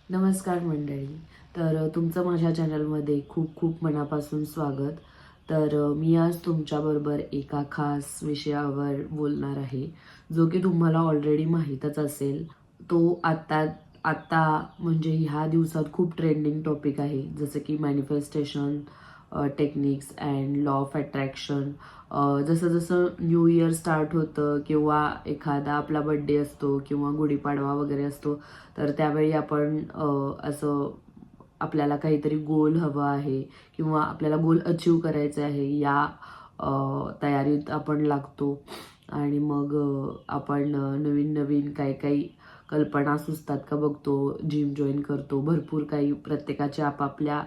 नमस्कार मंडळी. तुमचं माझ्या चॅनलमध्ये खूप खूप मनापासून स्वागत. मी आज तुमच्याबरोबर एका खास विषयावर बोलणार आहे, जो की तुम्हाला ऑलरेडी माहीतच असेल. तो आत्ता म्हणजे ह्या दिवसात खूप ट्रेंडिंग टॉपिक आहे, जसं की manifestation techniques and law of attraction. जसं जसं न्यू इयर स्टार्ट होतं किंवा एखादा आपला बड्डे असतो किंवा गुढीपाडवा वगैरे असतो, तर त्यावेळी आपण असं आपल्याला काहीतरी गोल हवं आहे किंवा आपल्याला गोल अचीव करायचे आहे या तयारीत आपण लागतो. आणि मग आपण नवीन नवीन काही काही कल्पना सुचतात का बघतो, जिम जॉईन करतो, भरपूर काही प्रत्येकाचे आपापल्या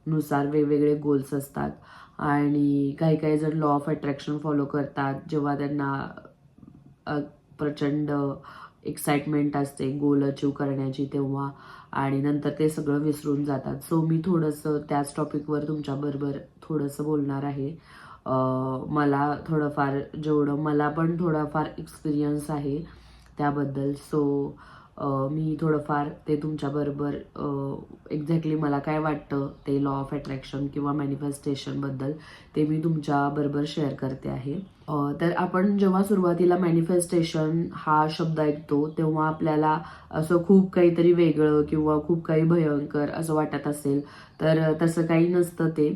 नुसार वेगवेगळे गोल्स असतात. आणि काही काही जण लॉ ऑफ अट्रॅक्शन फॉलो करतात जेव्हा त्यांना प्रचंड एक्साइटमेंट असते गोल अचीव करण्याची तेव्हा, आणि नंतर ते सगळं विसरून जातात. सो मी थोडंसं त्याच टॉपिकवर तुमच्याबरोबर थोडंसं बोलणार आहे. मला थोडंफार, जेवढं मला पण थोडाफार एक्सपिरियन्स आहे त्याबद्दल. मी थोडंफार ते तुमच्याबरोबर एक्झॅक्टली मला काय वाटतं ते लॉ ऑफ अट्रॅक्शन किंवा मॅनिफेस्टेशनबद्दल, ते मी तुमच्याबरोबर शेअर करते आहे. आपण जेव्हा सुरुवातीला मॅनिफेस्टेशन हा शब्द ऐकतो तेव्हा आपल्याला असं खूप काहीतरी वेगळं किंवा खूप काही भयंकर असं वाटत असेल, तर तसं काही नसतं ते.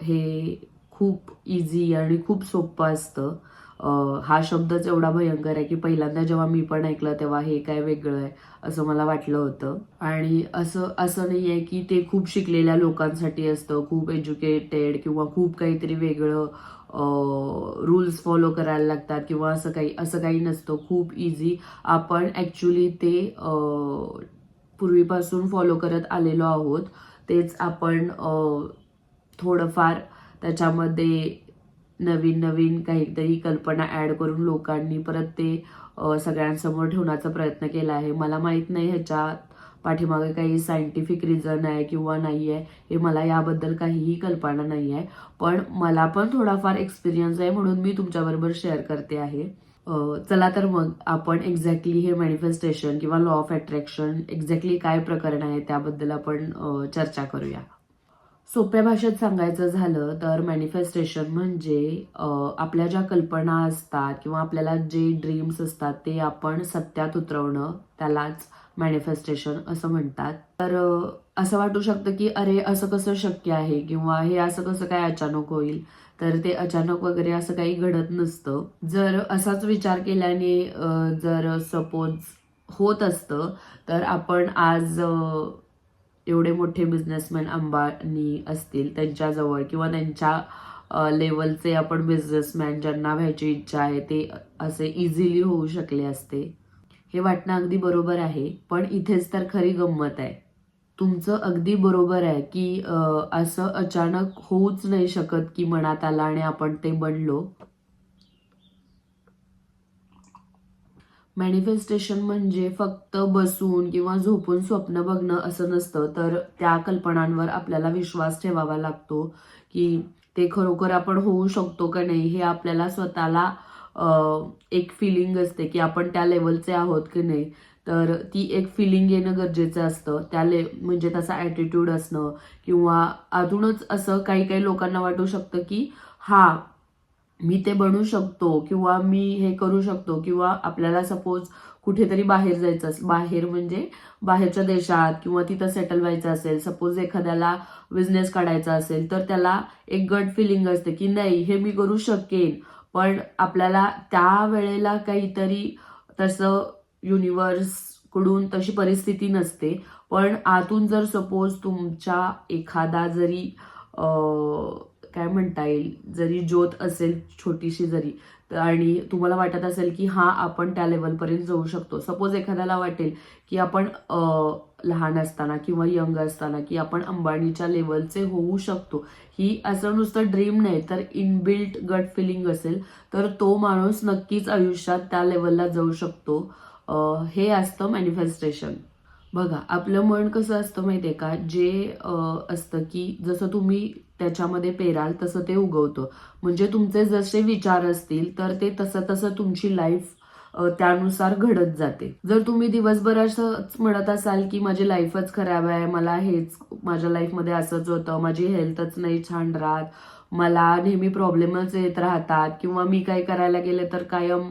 हे खूप इझी आणि खूप सोपं असतं. हा शब्दच एवढा भयंकर आहे की पहिल्यांदा जेव्हा मी पण ऐकलं तेव्हा हे काय वेगळं आहे असं मला वाटलं होतं. आणि असं असं नाही आहे की ते खूप शिकलेल्या लोकांसाठी असतं, खूप एज्युकेटेड किंवा खूप काहीतरी वेगळं रूल्स फॉलो करायला लागतात किंवा असं काही नसतं. खूप इझी. आपण ॲक्च्युली ते पूर्वीपासून फॉलो करत आलेलो आहोत. तेच आपण थोडंफार त्याच्यामध्ये नवीन नवीन काहीतरी कल्पना ॲड करून लोकांनी परत ते सगळ्यांसमोर ठेवण्याचा प्रयत्न केला आहे. मला माहीत नाही ह्याच्या पाठीमागे काही सायंटिफिक रिझन आहे किंवा नाही आहे, हे मला याबद्दल काहीही कल्पना नाही आहे. पण मला पण थोडाफार एक्सपिरियन्स आहे म्हणून मी तुमच्याबरोबर शेअर करते आहे. चला तर मग आपण एक्झॅक्टली हे मॅनिफेस्टेशन किंवा लॉ ऑफ अट्रॅक्शन एक्झॅक्टली काय प्रकरण आहे त्याबद्दल आपण चर्चा करूया. सोप्या भाषेत सांगायचं झालं तर मॅनिफेस्टेशन म्हणजे आपल्या ज्या कल्पना असतात किंवा आपल्याला जे ड्रीम्स असतात ते आपण सत्यात उतरवणं, त्यालाच मॅनिफेस्टेशन असं म्हणतात. असं वाटू शकतं की अरे असं कसं शक्य आहे किंवा हे असं कसं काय अचानक होईल. तर ते अचानक वगैरे असं काही घडत नसतं. जर असाच विचार केल्याने जर सपोज होत असतं, तर आपण आज एवढे मोठे बिझनेसमॅन अंबानी असतील त्यांच्याजवळ किंवा त्यांच्या लेवलचे आपण बिझनेसमॅन ज्यांना व्हायची इच्छा आहे ते असे इझिली होऊ शकले असते. हे वाटणं अगदी बरोबर आहे, पण इथेच तर खरी गंमत आहे. तुमचं अगदी बरोबर आहे की असं अचानक होऊच नाही शकत की मनात आलं आणि आपण ते बनलो. मॅनिफेस्टेशन म्हणजे फक्त बसून किंवा झोपून स्वप्न बघणं असं नसतं, तर त्या कल्पनांवर आपल्याला विश्वास ठेवावा लागतो की ते खरोखर आपण होऊ शकतो का नाही, हे आपल्याला स्वतःला एक फिलिंग असते की आपण त्या लेवलचे आहोत की नाही. तर ती एक फिलिंग येणं गरजेचं असतं. म्हणजे तसा ॲटिट्यूड असणं, किंवा अजूनच असं काही काही लोकांना वाटू शकतं की हा मी ते बनू शकतो किंवा मी हे करू शकतो, किंवा आपल्याला सपोज कुठेतरी बाहेर जायचं असेल, बाहेर म्हणजे बाहेरच्या देशात किंवा तिथं सेटल व्हायचं असेल, सपोज एखाद्याला बिझनेस काढायचा असेल, तर त्याला एक गट फिलिंग असते की नाही हे मी करू शकेन. पण आपल्याला त्या वेळेला काहीतरी तसं युनिव्हर्स कडून तशी परिस्थिती नसते. पण आतून जर सपोज तुमच्या एखादा जरी काय म्हणता येईल, जरी ज्योत असेल छोटीशी जरी, आणि तुम्हाला वाटत असेल की हा आपण त्या लेवलपर्यंत जाऊ शकतो. सपोज एखाद्याला वाटेल की आपण लहान असताना किंवा यंग असताना की आपण अंबानीच्या लेवलचे होऊ शकतो, ही असं नुसतं ड्रीम नाही तर इनबिल्ट गट फिलिंग असेल, तर तो माणूस नक्कीच आयुष्यात त्या लेवलला जाऊ शकतो. हे असतं मॅनिफेस्टेशन. बघा, आपलं मन कसं असतं माहितीये का, जे असतं की जसं तुम्ही त्याच्यामध्ये पेराल तसं ते उगवतं. म्हणजे तुमचे जसे विचार असतील तर ते तसं तसं तुमची लाईफ त्यानुसार घडत जाते. जर तुम्ही दिवसभर असंच म्हणत असाल की माझी लाईफच खराब आहे, मला हेच माझ्या लाईफमध्ये असंच होतं, माझी हेल्थच नाही छान राहत, मला नेहमी प्रॉब्लेमच येत राहतात, किंवा मी काही करायला गेले तर कायम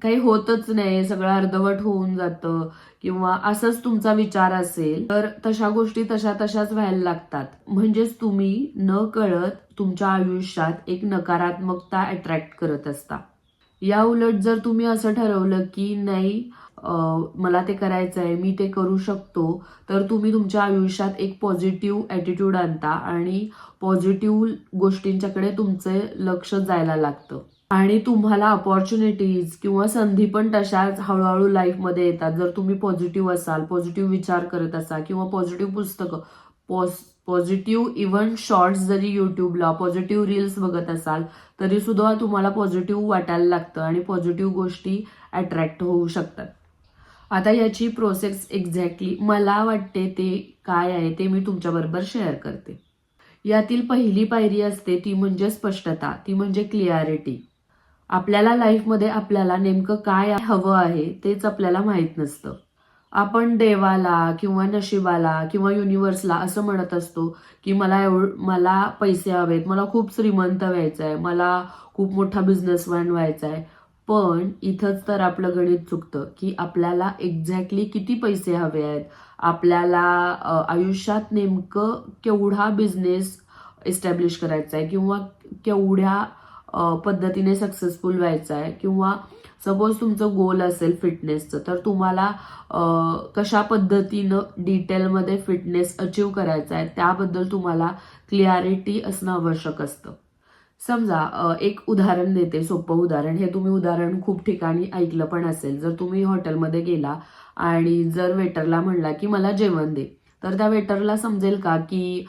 काही होतच नाही, सगळं अर्धवट होऊन जातं, किंवा असाच तुमचा विचार असेल तर तशा गोष्टी तशाच व्हायला लागतात. म्हणजेच तुम्ही न कळत तुमच्या आयुष्यात एक नकारात्मकता अट्रॅक्ट करत असता. या उलट जर तुम्ही असं ठरवलं की नाही, मला ते करायचं आहे, मी ते करू शकतो, तर तुम्ही तुमच्या आयुष्यात एक पॉझिटिव्ह ॲटिट्यूड आणता आणि पॉझिटिव्ह गोष्टींच्याकडे तुमचे लक्ष जायला लागतं. आणि तुम्हाला अपॉर्च्युनिटीज किंवा संधी पण तशाच हळूहळू लाईफमध्ये येतात. जर तुम्ही पॉझिटिव्ह असाल, पॉझिटिव्ह विचार करत असाल, किंवा पॉझिटिव्ह पुस्तकं, पॉझिटिव्ह इव्हन शॉर्ट्स जरी युट्यूबला पॉझिटिव्ह रील्स बघत असाल तरी सुद्धा तुम्हाला पॉझिटिव्ह वाटायला लागतं आणि पॉझिटिव्ह गोष्टी अट्रॅक्ट होऊ शकतात. आता याची प्रोसेस एक्झॅक्टली मला वाटते ते काय आहे ते मी तुमच्याबरोबर शेअर करते. यातील पहिली पायरी असते ती म्हणजे स्पष्टता, ती म्हणजे क्लिअरिटी. आपल्याला लाईफमध्ये आपल्याला नेमकं काय हवं आहे तेच आपल्याला माहित नसतं. आपण देवाला किंवा नशिबाला किंवा युनिव्हर्सला असं म्हणत असतो की मला पैसे हवेत, मला खूप श्रीमंत व्हायचं आहे, मला खूप मोठा बिझनेसमॅन व्हायचा आहे. पण इथंच तर आपलं गणित चुकतं की आपल्याला एक्झॅक्टली किती पैसे हवे आहेत, आपल्याला आयुष्यात नेमकं केवढा बिझनेस एस्टॅब्लिश करायचा आहे, किंवा केवढ्या पद्धतीने सक्सेसफुल व्हायचं आहे, किंवा सपोज तुमचं गोल असेल फिटनेसचं, तर तुम्हाला कशा पद्धतीनं डिटेलमध्ये फिटनेस अचीव करायचा आहे त्याबद्दल तुम्हाला क्लिअरिटी असणं आवश्यक असतं. समजा एक उदाहरण देते, सोपं उदाहरण. हे तुम्ही उदाहरण खूप ठिकाणी ऐकलं पण असेल. जर तुम्ही हॉटेलमध्ये गेला आणि जर वेटरला म्हणला की मला जेवण दे, तर त्या वेटरला समजेल का की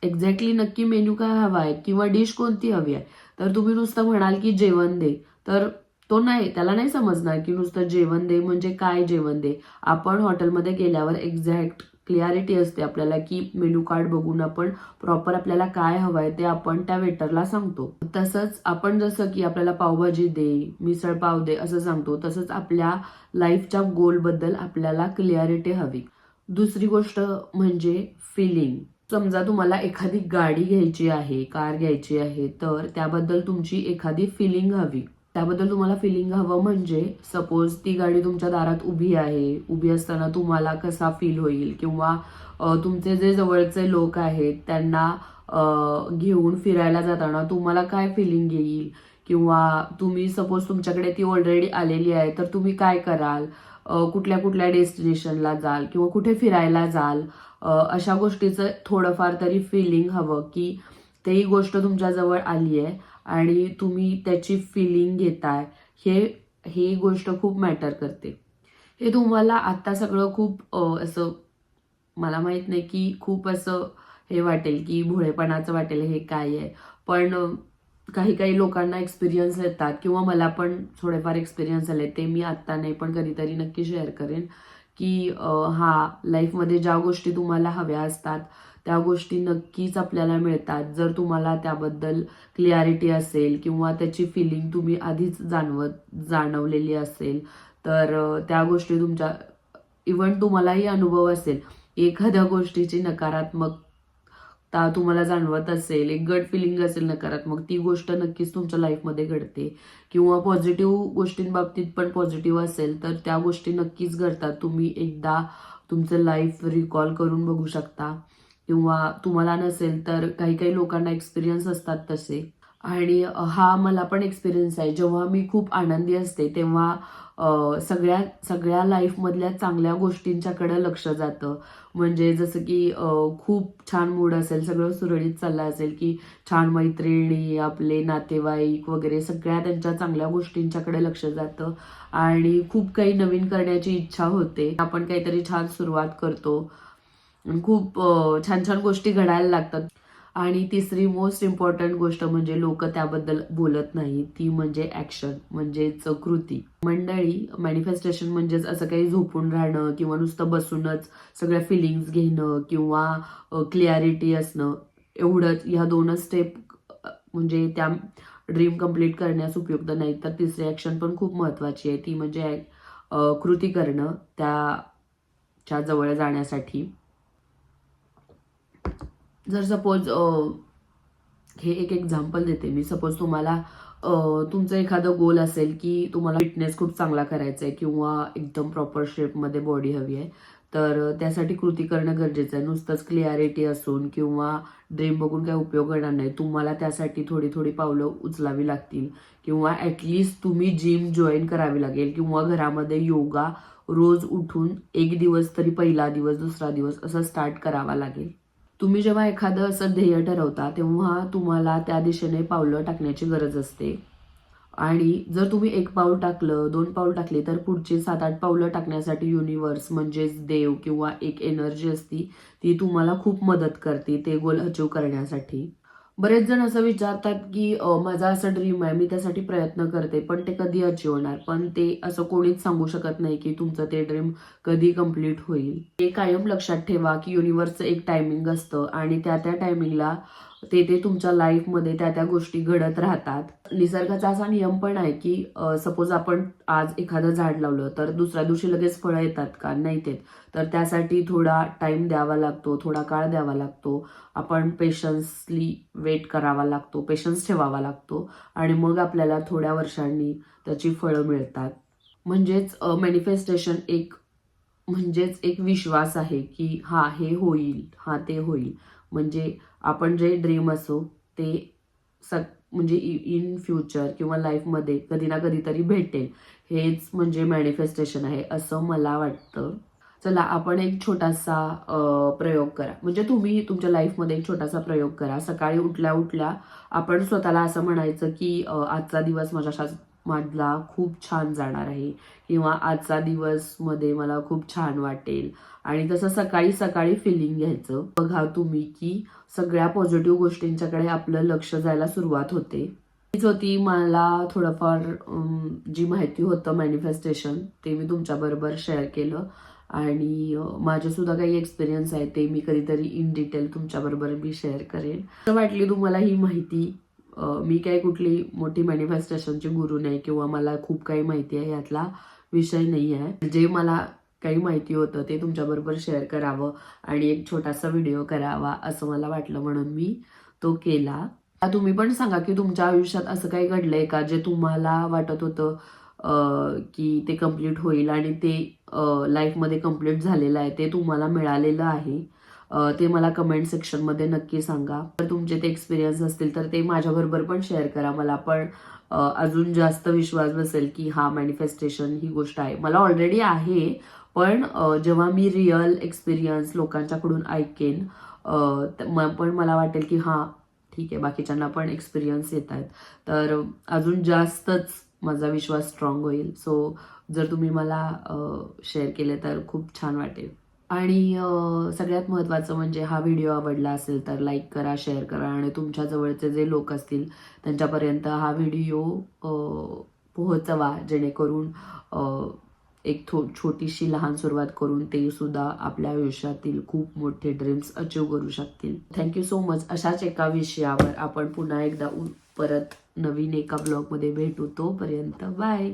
एक्झॅक्टली नक्की मेन्यू काय हवा आहे किंवा डिश कोणती हवी आहे? तर तुम्ही नुसतं म्हणाल की जेवण दे, तर त्याला नाही समजणार की नुसतं जेवण दे म्हणजे काय जेवण दे. आपण हॉटेलमध्ये गेल्यावर एक्झॅक्ट क्लिअरिटी असते आपल्याला की मेन्यू कार्ड बघून आपण प्रॉपर आपल्याला काय हवंय ते आपण त्या वेटरला सांगतो. तसंच आपण जसं की आपल्याला पावभाजी दे, मिसळ पाव दे असं सांगतो, तसंच आपल्या लाईफच्या गोलबद्दल आपल्याला क्लिअरिटी हवी. दुसरी गोष्ट म्हणजे फिलिंग. समजा तुम्हाला एखादी गाडी घ्यायची आहे, कार घ्यायची आहे, तर त्याबद्दल तुमची एखादी फिलिंग हवी. त्याबद्दल तुम्हाला फिलिंग हवं म्हणजे सपोज ती गाडी तुमच्या दारात उभी आहे, उभी असताना तुम्हाला कसा फील होईल, किंवा तुमचे जे जवळचे लोक आहेत त्यांना घेऊन फिरायला जाताना तुम्हाला काय फिलिंग येईल, किंवा तुम्ही सपोज तुमच्याकडे ती ऑलरेडी आलेली आहे तर तुम्ही काय कराल, कुठल्या कुठल्या डेस्टिनेशनला जाल किंवा कुठे फिरायला जाल, अशा गोष्टीचं थोडंफार तरी फिलिंग हवं की तेही गोष्ट तुमच्याजवळ आली आहे आणि तुम्ही त्याची फिलिंग घेताय. ही गोष्ट खूप मॅटर करते. हे तुम्हाला आता सगळं खूप असं मला माहित नाही की खूप असं हे वाटेल की भोळेपणाचं वाटेल हे काय आहे. पण काही काही लोकांना एक्सपिरियन्स येतात, किंवा मला पण थोडेफार एक्सपिरियन्स आले, ते मी आत्ता नाही पण कधीतरी नक्की शेअर करेन की लाईफमध्ये ज्या गोष्टी तुम्हाला हव्या असतात त्या गोष्टी नक्कीच आपल्याला मिळतात जर तुम्हाला त्याबद्दल क्लिअरिटी असेल किंवा त्याची फिलिंग तुम्ही आधीच जाणवलेली असेल. तर त्या गोष्टी तुमच्या इव्हन तुम्हालाही अनुभव असेल, एखाद्या गोष्टीची नकारात्मकता तुम्हाला जाणवत असेल, एक गट फिलिंग असेल नकारात्मक, ती गोष्ट नक्कीच तुमच्या लाईफमध्ये घडते. किंवा पॉझिटिव्ह गोष्टींबाबतीत पण पॉझिटिव्ह असेल तर त्या गोष्टी नक्कीच घडतात. तुम्ही एकदा तुमचं लाईफ रिकॉल करून बघू शकता, किंवा तुम्हाला नसेल तर काही काही लोकांना एक्सपिरियन्स असतात तसे. आणि हा मला पण एक्सपिरियन्स आहे. जेव्हा मी खूप आनंदी असते तेव्हा सगळ्या लाईफमधल्या चांगल्या गोष्टींच्याकडे लक्ष जातं. म्हणजे जसं की खूप छान मूड असेल, सगळं सुरळीत चाललं असेल, की छान मैत्रिणी, आपले नातेवाईक वगैरे सगळ्या त्यांच्या चांगल्या गोष्टींच्याकडे लक्ष जातं आणि खूप काही नवीन करण्याची इच्छा होते. आपण काहीतरी छान सुरुवात करतो आणि खूप छान छान गोष्टी घडायला लागतात. आणि तिसरी मोस्ट इम्पॉर्टंट गोष्ट म्हणजे लोक त्याबद्दल बोलत नाही, ती म्हणजे ऍक्शन, म्हणजेच कृती. मंडळी, मॅनिफेस्टेशन म्हणजेच असं काही झोपून राहणं किंवा नुसतं बसूनच सगळ्या फिलिंग्स घेणं किंवा क्लिअरिटी असणं एवढंच. ह्या दोनच स्टेप म्हणजे त्या ड्रीम कंप्लीट करण्यास उपयुक्त नाही, तर तिसरी ॲक्शन पण खूप महत्त्वाची आहे, ती म्हणजे कृती करणं त्याच्या जवळ जाण्यासाठी. जर सपोज हे एक एक्झाम्पल देते मी. सपोज तुम्हाला तुमचं एखादं गोल असेल की तुम्हाला फिटनेस खूप चांगला करायचा आहे किंवा एकदम प्रॉपर शेपमध्ये बॉडी हवी आहे, तर त्यासाठी कृती करणं गरजेचं आहे. नुसतंच क्लिअरिटी असून किंवा ड्रीम बघून काही उपयोग होणार नाही. तुम्हाला त्यासाठी थोडी थोडी पावलं उचलावी लागतील किंवा ॲटलिस्ट तुम्ही जिम जॉईन करावी लागेल किंवा घरामध्ये योगा रोज उठून एक दिवस तरी, पहिला दिवस, दुसरा दिवस असं स्टार्ट करावा लागेल. तुम्ही जेव्हा एखादं असं ध्येय ठरवता तेव्हा तुम्हाला त्या दिशेने पावलं टाकण्याची गरज असते. आणि जर तुम्ही 1 पाऊल टाकलं, 2 पाऊल टाकले, तर पुढची 7-8 पावलं टाकण्यासाठी युनिव्हर्स म्हणजेच देव किंवा एक एनर्जी असती, ती तुम्हाला खूप मदत करते ते गोल अचीव करण्यासाठी. बरेच जण असं विचारतात की माझा असं ड्रीम आहे, मी त्यासाठी प्रयत्न करते, पण ते कधी अचीव होणार? पण ते असं कोणीच सांगू शकत नाही की तुमचं ते ड्रीम कधी कंप्लीट होईल. हे कायम लक्षात ठेवा की युनिव्हर्सचं एक टायमिंग असतं आणि त्या टायमिंगला ते तुमच्या लाईफमध्ये त्या गोष्टी घडत राहतात. निसर्गाचा असा नियम पण आहे की सपोज आपण आज एखादं झाड लावलं तर दुसऱ्या दिवशी लगेच फळं येतात का? नाही येत. तर त्यासाठी थोडा टाइम द्यावा लागतो, थोडा काळ द्यावा लागतो. आपण पेशन्सली वेट करावा लागतो, पेशन्स ठेवावा लागतो आणि मग आपल्याला थोड्या वर्षांनी त्याची फळं मिळतात. म्हणजेच मॅनिफेस्टेशन म्हणजेच एक विश्वास आहे की हा हे होईल, हा ते होईल. म्हणजे आपण जे ड्रीम असो ते म्हणजे इन फ्युचर किंवा लाईफमध्ये कधी ना कधीतरी भेटेल. हेच म्हणजे मॅनिफेस्टेशन आहे असं मला वाटतं. चला आपण एक छोटासा प्रयोग करा. म्हणजे तुम्ही तुमच्या लाईफमध्ये एक छोटासा प्रयोग करा. सकाळी उठल्या उठल्या आपण स्वतःला असं म्हणायचं की आजचा दिवस माझा खूप छान जाणार आहे किंवा आजचा दिवस मध्ये मला खूप छान वाटेल. आणि तसं सकाळी सकाळी फिलिंग घ्यायचं. बघा तुम्ही की सगळ्या पॉझिटिव्ह गोष्टींच्याकडे आपलं लक्ष जायला सुरुवात होते. हीच होती मला थोडंफार जी माहिती होतं मॅनिफेस्टेशन ते मी तुमच्याबरोबर शेअर केलं. आणि माझे सुद्धा काही एक्सपिरियन्स आहे ते मी कधीतरी इन डिटेल तुमच्याबरोबर मी शेअर करेन. असं वाटली तुम्हाला ही माहिती. मी काही कुठली मोठी मॅनिफेस्टेशनची गुरु नाही किंवा मला खूप काही माहिती आहे यातला विषय नाही आहे. जे मला काही माहिती होतं ते तुमच्याबरोबर शेअर करावं आणि एक छोटासा व्हिडिओ करावा असं मला वाटलं, म्हणून मी तो केला. तुम्ही पण सांगा की तुमच्या आयुष्यात असं काही घडलंय का जे तुम्हाला वाटत होतं की ते कम्प्लीट होईल आणि ते लाईफमध्ये कम्प्लीट झालेलं आहे, ते तुम्हाला मिळालेलं आहे. ते मला कमेंट सेक्शनमध्ये नक्की सांगा. तर तुमचे ते एक्सपिरियन्स असतील तर ते माझ्याबरोबर पण शेअर करा. मला पण अजून जास्त विश्वास बसेल की हा मॅनिफेस्टेशन ही गोष्ट आहे. मला ऑलरेडी आहे, पण जेव्हा मी रिअल एक्सपिरियन्स लोकांच्याकडून ऐकेन पण मला वाटेल की हा ठीक आहे, बाकीच्यांना पण एक्सपिरियन्स येत आहेत, तर अजून जास्तच माझा विश्वास स्ट्रॉंग होईल. सो जर तुम्ही मला शेअर केले तर खूप छान वाटेल. आणि सगळ्यात महत्त्वाचं म्हणजे हा व्हिडिओ आवडला असेल तर लाईक करा, शेअर करा आणि तुमच्या जवळचे जे लोक असतील त्यांच्यापर्यंत हा व्हिडिओ पोहोचवा, जेणेकरून एक छोटीशी लहान सुरुवात करून ते सुद्धा आपल्या आयुष्यातील खूप मोठे ड्रीम्स अचीव करू शकतील. Thank you so much. अशाच एका विषयावर आपण पुन्हा एकदा परत नवीन एका ब्लॉगमध्ये भेटू. तोपर्यंत बाय.